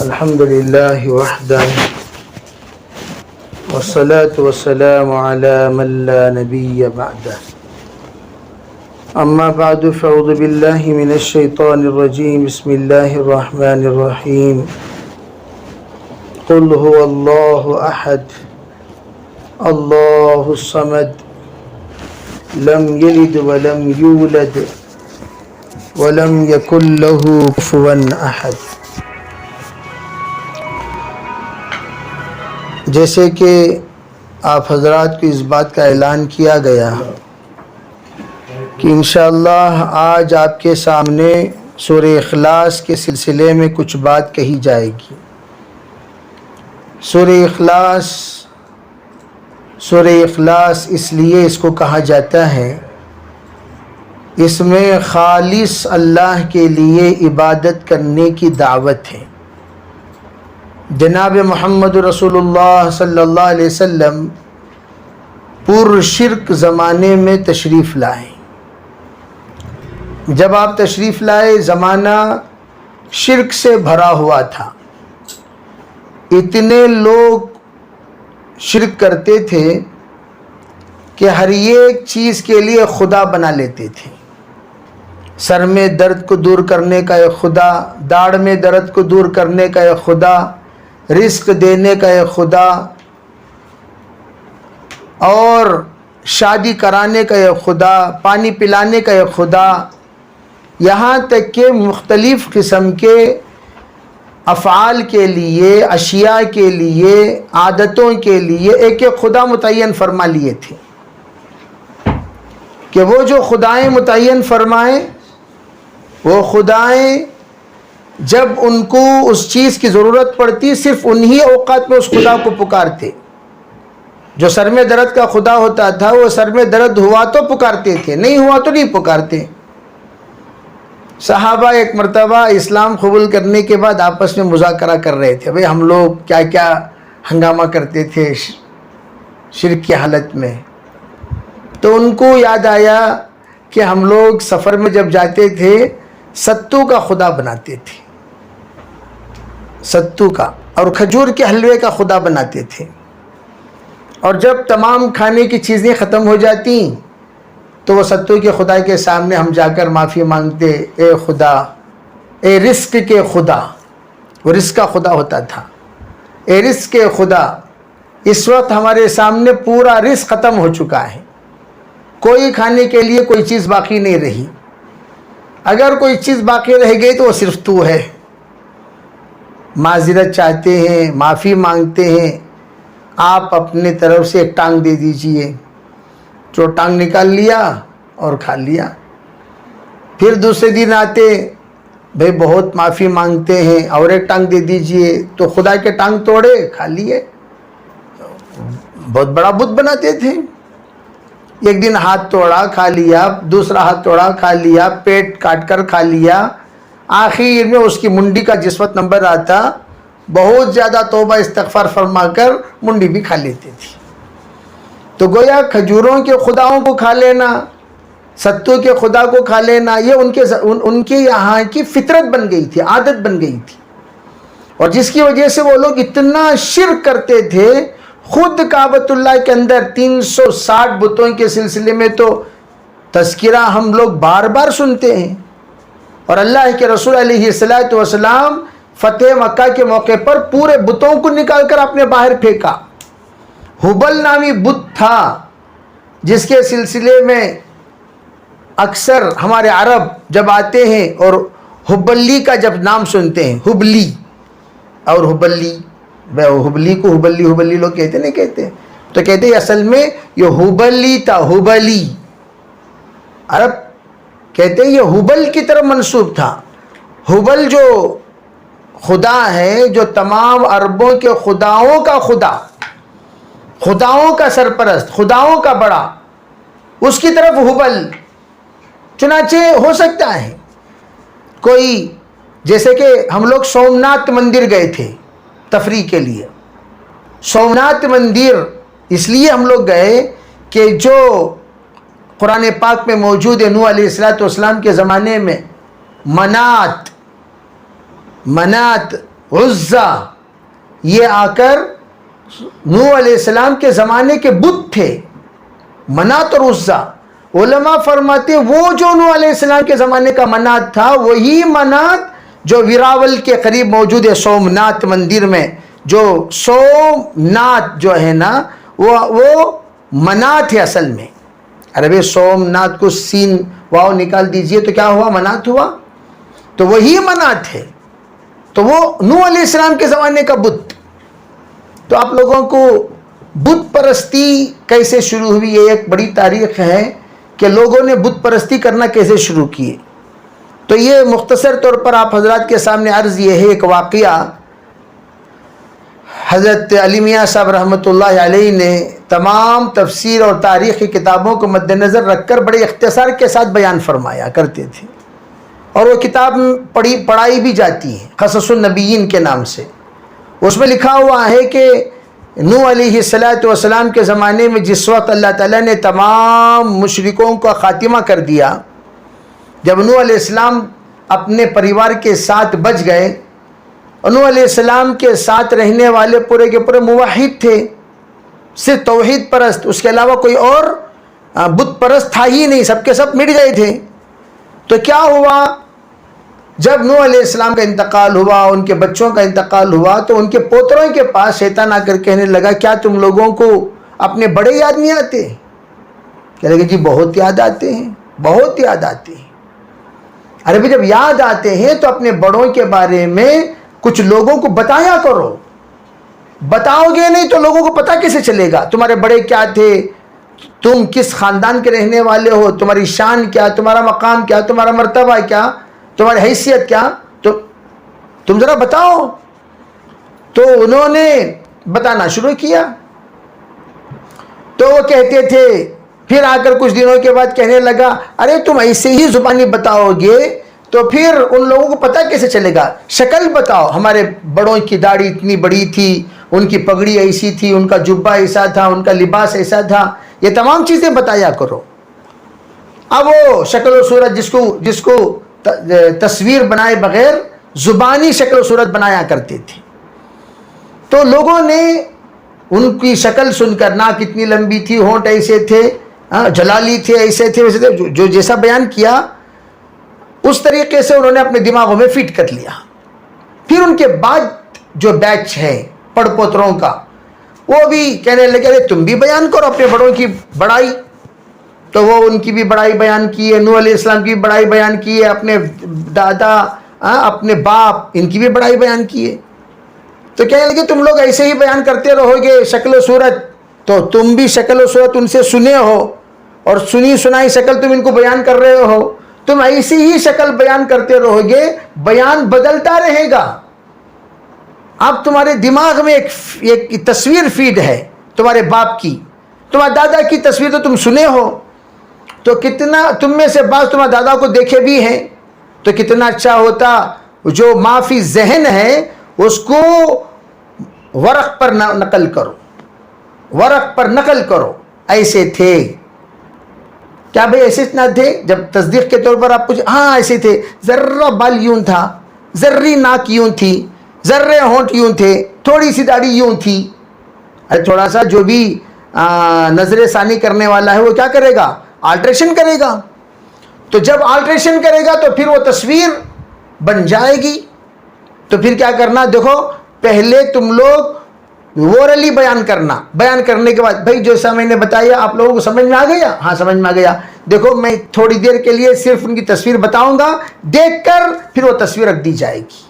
الحمد لله وحده والصلاة والسلام على من لا نبي بعده أما بعد فأعوذ بالله من الشيطان الرجيم بسم الله الرحمن الرحيم قل هو الله أحد الله الصمد لم يلد ولم يولد ولم يكن له كفوا أحد۔ جیسے کہ آپ حضرات کو اس بات کا اعلان کیا گیا کہ انشاءاللہ آج آپ کے سامنے سورہ اخلاص کے سلسلے میں کچھ بات کہی جائے گی۔ سورہ اخلاص اس لیے اس کو کہا جاتا ہے، اس میں خالص اللہ کے لیے عبادت کرنے کی دعوت ہے۔ جناب محمد رسول اللہ صلی اللہ علیہ وسلم پر شرک زمانے میں تشریف لائے۔ جب آپ تشریف لائے زمانہ شرک سے بھرا ہوا تھا، اتنے لوگ شرک کرتے تھے کہ ہر ایک چیز کے لیے خدا بنا لیتے تھے۔ سر میں درد کو دور کرنے کا ایک خدا، داڑھ میں درد کو دور کرنے کا ایک خدا، رزق دینے کا ایک خدا، اور شادی کرانے کا ایک خدا، پانی پلانے کا ایک خدا، یہاں تک کہ مختلف قسم کے افعال کے لیے، اشیاء کے لیے، عادتوں کے لیے ایک ایک خدا متعین فرما لیے تھے کہ وہ جو خدائیں متعین فرمائیں، وہ خدائیں جب ان کو اس چیز کی ضرورت پڑتی صرف انہی اوقات میں اس خدا کو پکارتے۔ جو سر میں درد کا خدا ہوتا تھا وہ سر میں درد ہوا تو پکارتے تھے، نہیں ہوا تو نہیں پکارتے۔ صحابہ ایک مرتبہ اسلام قبول کرنے کے بعد آپس میں مذاکرہ کر رہے تھے، بھئی ہم لوگ کیا کیا ہنگامہ کرتے تھے شرک کی حالت میں۔ تو ان کو یاد آیا کہ ہم لوگ سفر میں جب جاتے تھے ستو کا خدا بناتے تھے، ستو کا، اور کھجور کے حلوے کا خدا بناتے تھے، اور جب تمام کھانے کی چیزیں ختم ہو جاتی تو وہ ستو کے خدا کے سامنے ہم جا کر معافی مانگتے، اے خدا، اے رزق کے خدا، وہ رزق کا خدا ہوتا تھا، اے رزق کے خدا، اس وقت ہمارے سامنے پورا رزق ختم ہو چکا ہے، کوئی کھانے کے لیے کوئی چیز باقی نہیں رہی، اگر کوئی چیز باقی رہ گئی تو وہ صرف تو ہے۔ معذرت چاہتے ہیں، معافی مانگتے ہیں، آپ اپنے طرف سے ایک ٹانگ دے دیجئے، جو ٹانگ نکال لیا اور کھا لیا۔ پھر دوسرے دن آتے، بھئی بہت معافی مانگتے ہیں اور ایک ٹانگ دے دیجئے، تو خدا کے ٹانگ توڑے کھا لیے۔ بہت بڑا بت بناتے تھے، ایک دن ہاتھ توڑا کھا لیا، دوسرا ہاتھ توڑا کھا لیا، پیٹ کاٹ کر کھا لیا، آخر میں اس کی منڈی کا جس وقت نمبر آتا بہت زیادہ توبہ استغفار فرما کر منڈی بھی کھا لیتے تھے۔ تو گویا کھجوروں کے خداؤں کو کھا لینا، ستو کے خدا کو کھا لینا، یہ ان کے یہاں کی فطرت بن گئی تھی، عادت بن گئی تھی، اور جس کی وجہ سے وہ لوگ اتنا شرک کرتے تھے۔ خود کعبۃ اللہ کے اندر 360 بتوں کے سلسلے میں تو تذکرہ ہم لوگ بار بار سنتے ہیں، اور اللہ کے رسول علیہ السلام فتح مکہ کے موقع پر پورے بتوں کو نکال کر اپنے باہر پھینکا۔ حبل نامی بت تھا جس کے سلسلے میں اکثر ہمارے عرب جب آتے ہیں اور حبلی کا جب نام سنتے ہیں، حبلی اور حبلی، حبلی کو حبلی لوگ کہتے نہیں کہتے، تو کہتے ہیں اصل میں یہ حبلی تھا، حبلی، عرب کہتے ہیں یہ حبل کی طرف منسوب تھا۔ حبل جو خدا ہے، جو تمام عربوں کے خداؤں کا خدا، خداؤں کا سرپرست، خداؤں کا بڑا، اس کی طرف حبل۔ چنانچہ ہو سکتا ہے کوئی، جیسے کہ ہم لوگ سومناتھ مندر گئے تھے تفریح کے لیے، سومناتھ مندر اس لیے ہم لوگ گئے کہ جو قرآن پاک میں موجود ہے، نوح علیہ السلام کے زمانے میں منات، منات، عزا، یہ آ کر نوح علیہ السلام کے زمانے کے بت تھے، منات اور عزا۔ علماء فرماتے وہ جو نوح علیہ السلام کے زمانے کا منات تھا وہی منات جو ویراول کے قریب موجود ہے سومنات مندر میں، جو سومنات جو ہے نا وہ منات ہے اصل میں۔ عربی سومنات کو سین واو نکال دیجئے تو کیا ہوا؟ منات ہوا۔ تو وہی منات ہے، تو وہ نوح علیہ السلام کے زمانے کا بت۔ تو آپ لوگوں کو بت پرستی کیسے شروع ہوئی، یہ ایک بڑی تاریخ ہے کہ لوگوں نے بت پرستی کرنا کیسے شروع کیے۔ تو یہ مختصر طور پر آپ حضرات کے سامنے عرض یہ ہے، ایک واقعہ حضرت علی میاں صاحب رحمۃ اللہ علیہ نے تمام تفسیر اور تاریخ کی کتابوں کو مد نظر رکھ کر بڑے اختصار کے ساتھ بیان فرمایا کرتے تھے، اور وہ کتاب پڑھائی بھی جاتی ہے قصص النبیین کے نام سے۔ اس میں لکھا ہوا ہے کہ نوح علیہ السلام کے زمانے میں جس وقت اللہ تعالیٰ نے تمام مشرکوں کا خاتمہ کر دیا، جب نوح علیہ السلام اپنے پریوار کے ساتھ بچ گئے، نوح علیہ السلام کے ساتھ رہنے والے پورے کے پورے موحد تھے، صرف توحید پرست، اس کے علاوہ کوئی اور بت پرست تھا ہی نہیں، سب کے سب مٹ گئے تھے۔ تو کیا ہوا، جب نوح علیہ السلام کا انتقال ہوا، ان کے بچوں کا انتقال ہوا، تو ان کے پوتروں کے پاس شیطان آ کر کہنے لگا کیا تم لوگوں کو اپنے بڑے یاد نہیں آتے؟ کہنے لگے جی بہت یاد آتے ہیں، بہت یاد آتے ہیں۔ ارے بھی جب یاد آتے ہیں تو اپنے بڑوں کے بارے میں کچھ لوگوں کو بتایا کرو، بتاؤ گے نہیں تو لوگوں کو پتہ کیسے چلے گا تمہارے بڑے کیا تھے، تم کس خاندان کے رہنے والے ہو، تمہاری شان کیا، تمہارا مقام کیا، تمہارا مرتبہ کیا، تمہاری حیثیت کیا، تو تم ذرا بتاؤ۔ تو انہوں نے بتانا شروع کیا، تو وہ کہتے تھے، پھر آ کر کچھ دنوں کے بعد کہنے لگا ارے تم ایسے ہی زبانی بتاؤ گے تو پھر ان لوگوں کو پتہ کیسے چلے گا، شکل بتاؤ، ہمارے بڑوں کی داڑھی اتنی بڑی تھی، ان کی پگڑی ایسی تھی، ان کا جبہ ایسا تھا، ان کا لباس ایسا تھا، یہ تمام چیزیں بتایا کرو۔ اب وہ شکل و صورت جس کو تصویر بنائے بغیر زبانی شکل و صورت بنایا کرتے تھے، تو لوگوں نے ان کی شکل سن کر، ناک اتنی لمبی تھی، ہونٹ ایسے تھے، جلالی تھے، ایسے تھے ویسے تھے، جو جیسا بیان کیا اس طریقے سے انہوں نے اپنے دماغوں میں فٹ کر لیا۔ پھر ان کے بعد جو بیچ ہے پڑ پوتروں کا، وہ بھی کہنے لگے ارے تم بھی بیان کرو اپنے بڑوں کی بڑائی۔ تو وہ ان کی بھی بڑائی بیان کی ہے، نوح علیہ السلام کی بھی بڑائی بیان کی ہے، اپنے دادا، اپنے باپ، ان کی بھی بڑائی بیان کی ہے۔ تو کہنے لگے تم لوگ ایسے ہی بیان کرتے رہو گے شکل و صورت، تو تم بھی شکل و صورت ان سے سنے ہو، اور سنی سنائی شکل تم ان کو بیان کر رہے ہو، تم ایسی ہی شکل بیان کرتے رہو گے، بیان بدلتا رہے گا۔ اب تمہارے دماغ میں ایک تصویر فیڈ ہے تمہارے باپ کی، تمہارے دادا کی تصویر تو تم سنے ہو، تو کتنا تم میں سے بعض تمہارے دادا کو دیکھے بھی ہیں، تو کتنا اچھا ہوتا جو معافی ذہن ہے اس کو ورق پر نقل کرو، ورق پر نقل کرو، ایسے تھے۔ کیا بھئی ایسے نہ تھے؟ جب تصدیق کے طور پر آپ پوچھیں ہاں ایسے تھے، ذرہ بال یوں تھا، ذرری ناک یوں تھی، ذرے ہونٹ یوں تھے، تھوڑی سی داڑھی یوں تھی۔ ارے تھوڑا سا جو بھی نظر ثانی کرنے والا ہے وہ کیا کرے گا؟ آلٹریشن کرے گا۔ تو جب آلٹریشن کرے گا تو پھر وہ تصویر بن جائے گی۔ تو پھر کیا کرنا، دیکھو پہلے تم لوگ وورلی بیان کرنا، بیان کرنے کے بعد بھائی جیسا میں نے بتایا آپ لوگوں کو سمجھ میں آ گیا؟ ہاں سمجھ میں آ گیا۔ دیکھو میں تھوڑی دیر کے لیے صرف ان کی تصویر بتاؤں گا، دیکھ کر پھر وہ تصویر رکھ دی جائے گی۔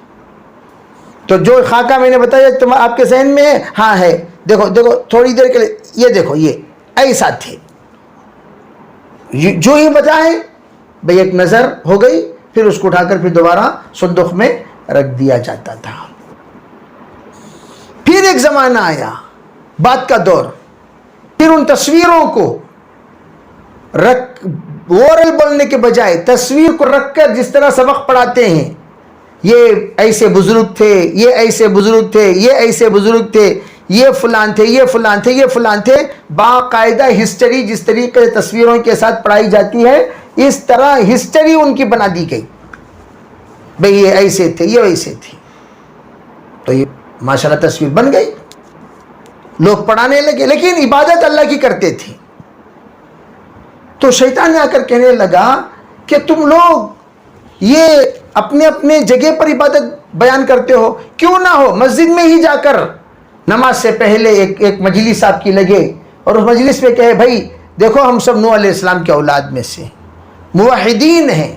تو جو خاکہ میں نے بتایا تم آپ کے ذہن میں ہے؟ ہاں ہے۔ دیکھو دیکھو تھوڑی دیر کے لیے یہ دیکھو، یہ ایسا تھے، جو ہی بتائیں بھئی ایک نظر ہو گئی، پھر اس کو اٹھا کر پھر دوبارہ صندوق میں رکھ دیا جاتا تھا۔ پھر ایک زمانہ آیا، بعد کا دور، پھر ان تصویروں کو اورل بولنے کے بجائے تصویر کو رکھ کر جس طرح سبق پڑھاتے ہیں، یہ ایسے بزرگ تھے، یہ ایسے بزرگ تھے، یہ ایسے بزرگ تھے، یہ فلان تھے، یہ فلان تھے، یہ فلان تھے، باقاعدہ ہسٹری جس طریقے سے تصویروں کے ساتھ پڑھائی جاتی ہے اس طرح ہسٹری ان کی بنا دی گئی۔ بھئی یہ ایسے تھے، یہ ویسے تھے، تو یہ ماشاءاللہ تصویر بن گئی، لوگ پڑھانے لگے، لیکن عبادت اللہ کی کرتے تھے۔ تو شیطان نے آ کر کہنے لگا کہ تم لوگ یہ اپنے اپنے جگہ پر عبادت بیان کرتے ہو، کیوں نہ ہو مسجد میں ہی جا کر نماز سے پہلے ایک مجلس آپ کی لگے، اور اس مجلس میں کہے بھائی دیکھو ہم سب نوح علیہ السلام کے اولاد میں سے موحدین ہیں،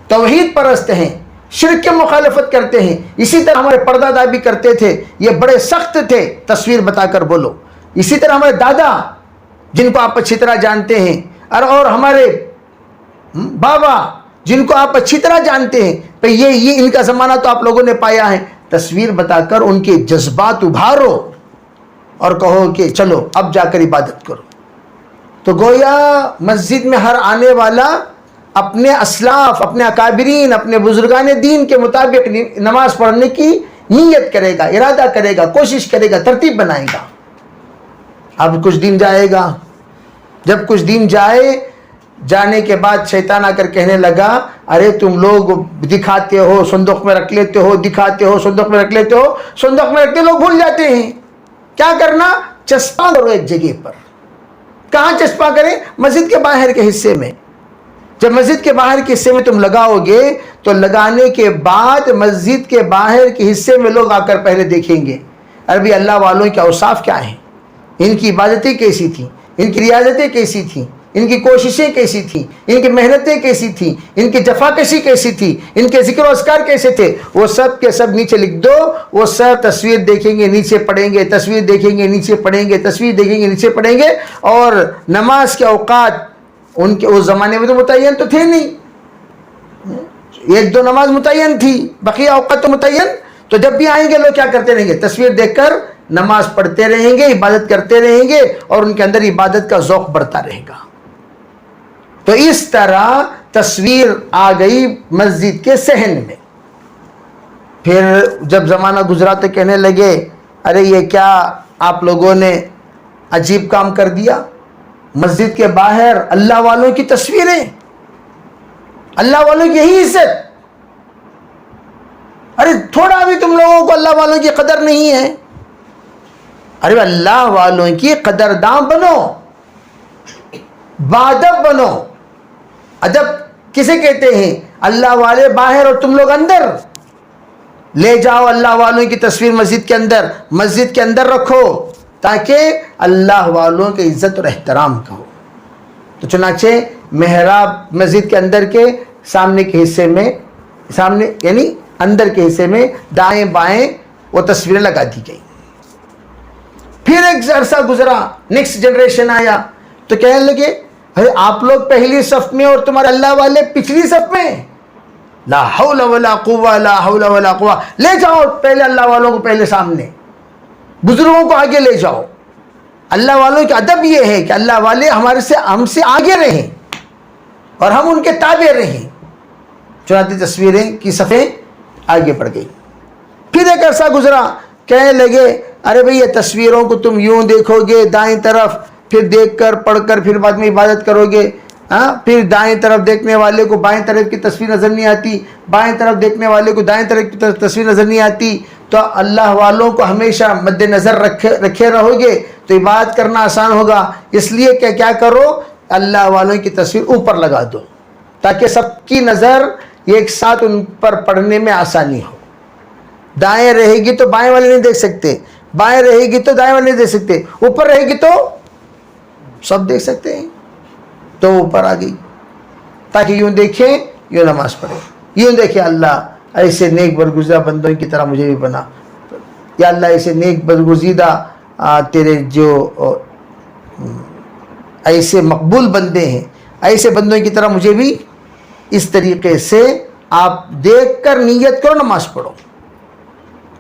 توحید پرست ہیں، شرک کے مخالفت کرتے ہیں، اسی طرح ہمارے پردادا بھی کرتے تھے، یہ بڑے سخت تھے، تصویر بتا کر بولو، اسی طرح ہمارے دادا جن کو آپ اچھی طرح جانتے ہیں، اور ہمارے بابا جن کو آپ اچھی طرح جانتے ہیں، تو یہ ان کا زمانہ تو آپ لوگوں نے پایا ہے، تصویر بتا کر ان کے جذبات ابھارو اور کہو کہ چلو اب جا کر عبادت کرو۔ تو گویا مسجد میں ہر آنے والا اپنے اسلاف، اپنے اکابرین، اپنے بزرگان دین کے مطابق نماز پڑھنے کی نیت کرے گا، ارادہ کرے گا، کوشش کرے گا، ترتیب بنائے گا۔ اب کچھ دن جائے گا، جب کچھ دن جانے کے بعد شیطان آ کر کہنے لگا ارے تم لوگ دکھاتے ہو صندوق میں رکھ لیتے ہو، دکھاتے ہو صندوق میں رکھ لیتے ہو، صندوق میں رکھتے لوگ بھول جاتے ہیں، کیا کرنا؟ چسپاں کرو ایک جگہ پر۔ کہاں چسپاں کریں؟ مسجد کے باہر کے حصے میں۔ جب مسجد کے باہر کے حصے میں تم لگاؤ گے تو لگانے کے بعد مسجد کے باہر کے حصے میں لوگ آ کر پہلے دیکھیں گے عربی اللہ والوں کے اوصاف کیا ہیں، ان کی عبادتیں کیسی تھیں، ان کی ریاضتیں کیسی تھیں، ان کی کوششیں کیسی تھیں، ان کی محنتیں کیسی تھیں، ان کی جفاکشی کیسی تھی، ان کے ذکر و اذکار کیسے تھے، وہ سب کے سب نیچے لکھ دو۔ وہ سب تصویر دیکھیں گے نیچے پڑھیں گے، تصویر دیکھیں گے نیچے پڑھیں گے، تصویر دیکھیں گے نیچے پڑھیں گے۔ اور نماز کے اوقات ان کے اس زمانے میں تو متعین تو تھے نہیں، ایک دو نماز متعین تھی، بقیہ اوقات تو متعین۔ تو جب بھی آئیں گے لوگ کیا کرتے رہیں گے؟ تصویر دیکھ کر نماز پڑھتے رہیں گے، عبادت کرتے رہیں گے، اور ان کے اندر عبادت کا ذوق بڑھتا رہے گا۔ تو اس طرح تصویر آ گئی مسجد کے صحن میں۔ پھر جب زمانہ گزرا تو کہنے لگے ارے یہ کیا آپ لوگوں نے عجیب کام کر دیا، مسجد کے باہر اللہ والوں کی تصویریں، اللہ والوں کی یہی عزت، ارے تھوڑا بھی تم لوگوں کو اللہ والوں کی قدر نہیں ہے؟ ارے اللہ والوں کی قدرداں بنو، بادب بنو۔ ادب کسے کہتے ہیں؟ اللہ والے باہر اور تم لوگ اندر۔ لے جاؤ اللہ والوں کی تصویر مسجد کے اندر رکھو تاکہ اللہ والوں کی عزت اور احترام کا ہو۔ تو چنانچہ محراب مسجد کے اندر کے سامنے کے حصے میں، سامنے یعنی اندر کے حصے میں دائیں بائیں وہ تصویریں لگا دی گئی۔ پھر ایک عرصہ گزرا، نیکسٹ جنریشن آیا تو کہنے لگے آپ لوگ پہلی صف میں اور تمہارے اللہ والے پچھلی صف میں، لا حول ولا قوہ، لا حول ولا قوہ۔ لے جاؤ پہلے اللہ والوں کو پہلے سامنے، بزرگوں کو آگے لے جاؤ۔ اللہ والوں کا ادب یہ ہے کہ اللہ والے ہم سے آگے رہیں اور ہم ان کے تابع رہیں۔ چنانچہ تصویریں کی صفیں آگے بڑھ گئی۔ پھر ایک عرصہ گزرا، کہنے لگے ارے بھئی یہ تصویروں کو تم یوں دیکھو گے دائیں طرف، پھر دیکھ کر پڑھ کر پھر بعد میں عبادت کرو گے، پھر دائیں طرف دیکھنے والے کو بائیں طرف کی تصویر نظر نہیں آتی، بائیں طرف دیکھنے والے کو دائیں طرف کی تصویر نظر نہیں آتی، تو اللہ والوں کو ہمیشہ مد نظر رکھے رہو گے تو عبادت کرنا آسان ہوگا۔ اس لیے کہ کیا کرو، اللہ والوں کی تصویر اوپر لگا دو تاکہ سب کی نظر ایک ساتھ ان پر پڑھنے میں آسانی ہو۔ دائیں رہے گی تو بائیں والے نہیں دیکھ سکتے، بائیں رہے گی تو دائیں والے نہیں دیکھ سکتے، اوپر رہے گی تو سب دیکھ سکتے ہیں۔ تو اوپر آ گئی تاکہ یوں دیکھیں، یوں نماز پڑھیں، یوں دیکھیں اللہ ایسے نیک برگزیدہ بندوں کی طرح مجھے بھی بنا، یا اللہ ایسے نیک برگزیدہ تیرے جو ایسے مقبول بندے ہیں، ایسے بندوں کی طرح مجھے بھی اس طریقے سے آپ دیکھ کر نیت کرو، نماز پڑھو۔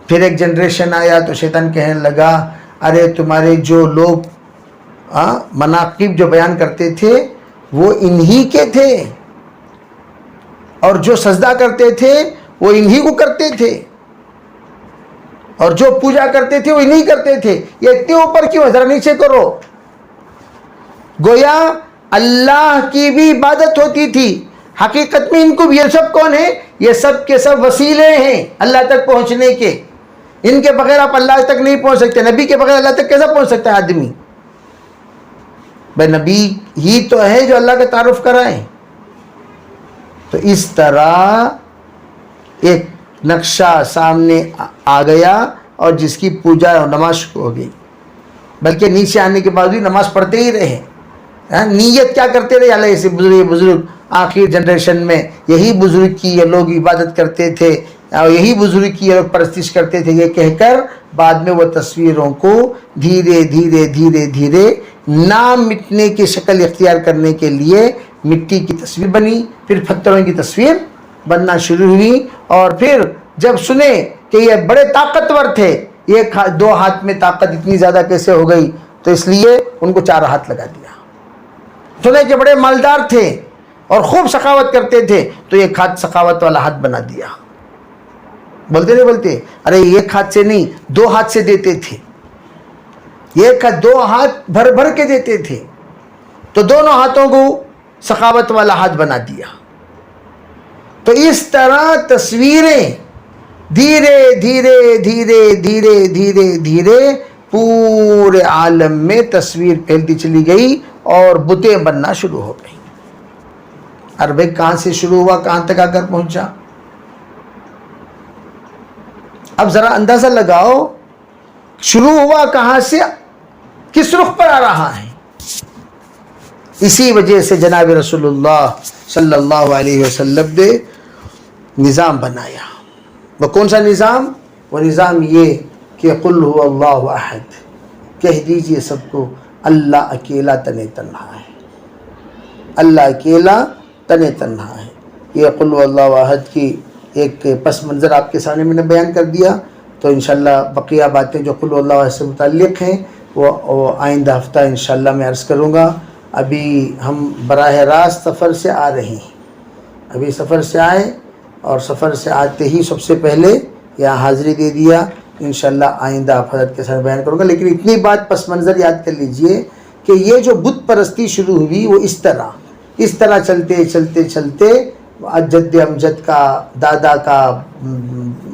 پھر ایک جنریشن آیا تو شیطان کہنے لگا ارے تمہارے جو لوگ مناقب جو بیان کرتے تھے وہ انہی کے تھے، اور جو سجدہ کرتے تھے وہ انہی کو کرتے تھے، اور جو پوجا کرتے تھے وہ انہی کرتے تھے، یہ اتنے اوپر کیوں ہے؟ ذرا نیچے کرو۔ گویا اللہ کی بھی عبادت ہوتی تھی، حقیقت میں ان کو یہ سب کون ہے؟ یہ سب کے سب وسیلے ہیں اللہ تک پہنچنے کے. ان کے بغیر آپ اللہ تک نہیں پہنچ سکتے. نبی کے بغیر اللہ تک کیسا پہنچ سکتا ہے آدمی؟ بھائی نبی ہی تو ہے جو اللہ کا تعارف کرائیں. تو اس طرح ایک نقشہ سامنے آ گیا اور جس کی پوجا اور نماز شروع ہو گئی. بلکہ نیچے آنے کے بعد بھی نماز پڑھتے ہی رہے. نیت کیا کرتے رہے؟ اللہ ایسے بزرگ آخر جنریشن میں یہی بزرگ کی یہ لوگ عبادت کرتے تھے اور یہی بزرگ کی یہ لوگ پرستش کرتے تھے، یہ کہہ کر بعد میں وہ تصویروں کو دھیرے دھیرے دھیرے دھیرے نام مٹنے کی شکل اختیار کرنے کے لیے مٹی کی تصویر بنی، پھر پتھروں کی تصویر بننا شروع ہوئی. اور پھر جب سنے کہ یہ بڑے طاقتور تھے، ایک دو ہاتھ میں طاقت اتنی زیادہ کیسے ہو گئی، تو اس لیے ان کو 4 ہاتھ لگا دیا. سنے کہ بڑے مالدار تھے اور خوب سخاوت کرتے تھے، تو ایک ہاتھ سخاوت والا ہاتھ بنا دیا. بولتے نہیں بولتے؟ ارے ایک ہاتھ سے نہیں، 2 ہاتھ سے دیتے تھے. ایک ہاتھ 2 ہاتھ بھر بھر کے دیتے تھے، تو دونوں ہاتھوں کو سخاوت والا ہاتھ بنا دیا. تو اس طرح تصویریں دھیرے دھیرے دھیرے دھیرے دھیرے دھیرے پورے عالم میں تصویر پھیلتی چلی گئی اور بتیں بننا شروع ہو گئی. اور بھائی کہاں سے شروع ہوا، کہاں تک آ کر پہنچا؟ اب ذرا اندازہ لگاؤ شروع ہوا کہاں سے، کس رخ پر آ رہا ہے. اسی وجہ سے جناب رسول اللہ صلی اللہ علیہ وسلم نے نظام بنایا. وہ کون سا نظام؟ وہ نظام یہ کہ قل هو اللہ احد، کہہ دیجئے سب کو اللہ اکیلا تن تنہا ہے. اللہ اکیلا تن تنہا ہے. یہ قل هو اللہ احد کی ایک پس منظر آپ کے سامنے میں نے بیان کر دیا. تو انشاءاللہ بقیہ باتیں جو قل هو اللہ احد سے متعلق ہیں وہ آئندہ ہفتہ انشاءاللہ میں عرض کروں گا. ابھی ہم براہ راست سفر سے آ رہے ہیں. ابھی سفر سے آئے اور سفر سے آتے ہی سب سے پہلے یہاں حاضری دے دیا. انشاءاللہ آئندہ آپ حضرت کے ساتھ بیان کروں گا. لیکن اتنی بات پس منظر یاد کر لیجئے کہ یہ جو بت پرستی شروع ہوئی وہ اس طرح چلتے چلتے چلتے جد امجد کا، دادا کا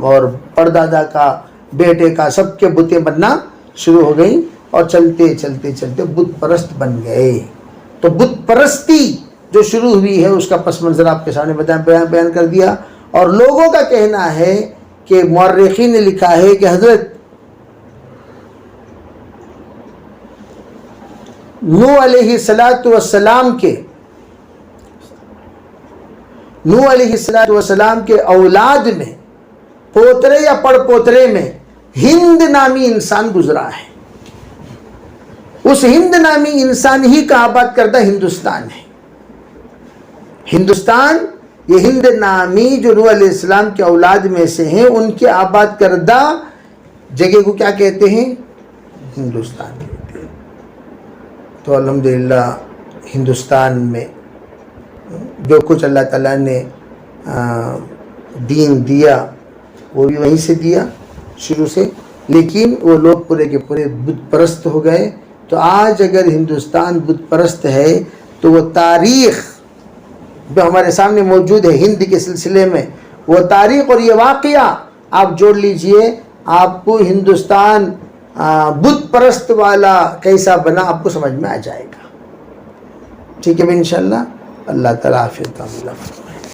اور پردادا کا، بیٹے کا، سب کے بتیں بننا شروع ہو گئیں اور چلتے چلتے چلتے بت پرست بن گئے. تو بت پرستی جو شروع ہوئی ہے اس کا پس منظر آپ کے سامنے بیان کر دیا. اور لوگوں کا کہنا ہے کہ مورخین نے لکھا ہے کہ حضرت نوح علیہ السلام کے اولاد میں پوترے یا پڑ پوترے میں ہند نامی انسان گزرا ہے. اس ہند نامی انسان ہی کا آباد کردہ ہندوستان ہے. ہندوستان یہ ہند نامی جو نوح علیہ السلام کے اولاد میں سے ہیں ان کے آباد کردہ جگہ کو کیا کہتے ہیں؟ ہندوستان کہتے ہیں. تو الحمدللہ ہندوستان میں جو کچھ اللہ تعالیٰ نے دین دیا وہ بھی وہیں سے دیا شروع سے، لیکن وہ لوگ پورے کے پورے بت پرست ہو گئے. تو آج اگر ہندوستان بت پرست ہے تو وہ تاریخ جو ہمارے سامنے موجود ہے ہند کے سلسلے میں، وہ تاریخ اور یہ واقعہ آپ جوڑ لیجئے، آپ کو ہندوستان بت پرست والا کیسا بنا آپ کو سمجھ میں آ جائے گا. ٹھیک ہے انشاءاللہ. اللہ تعالیٰ عافیت عاملہ.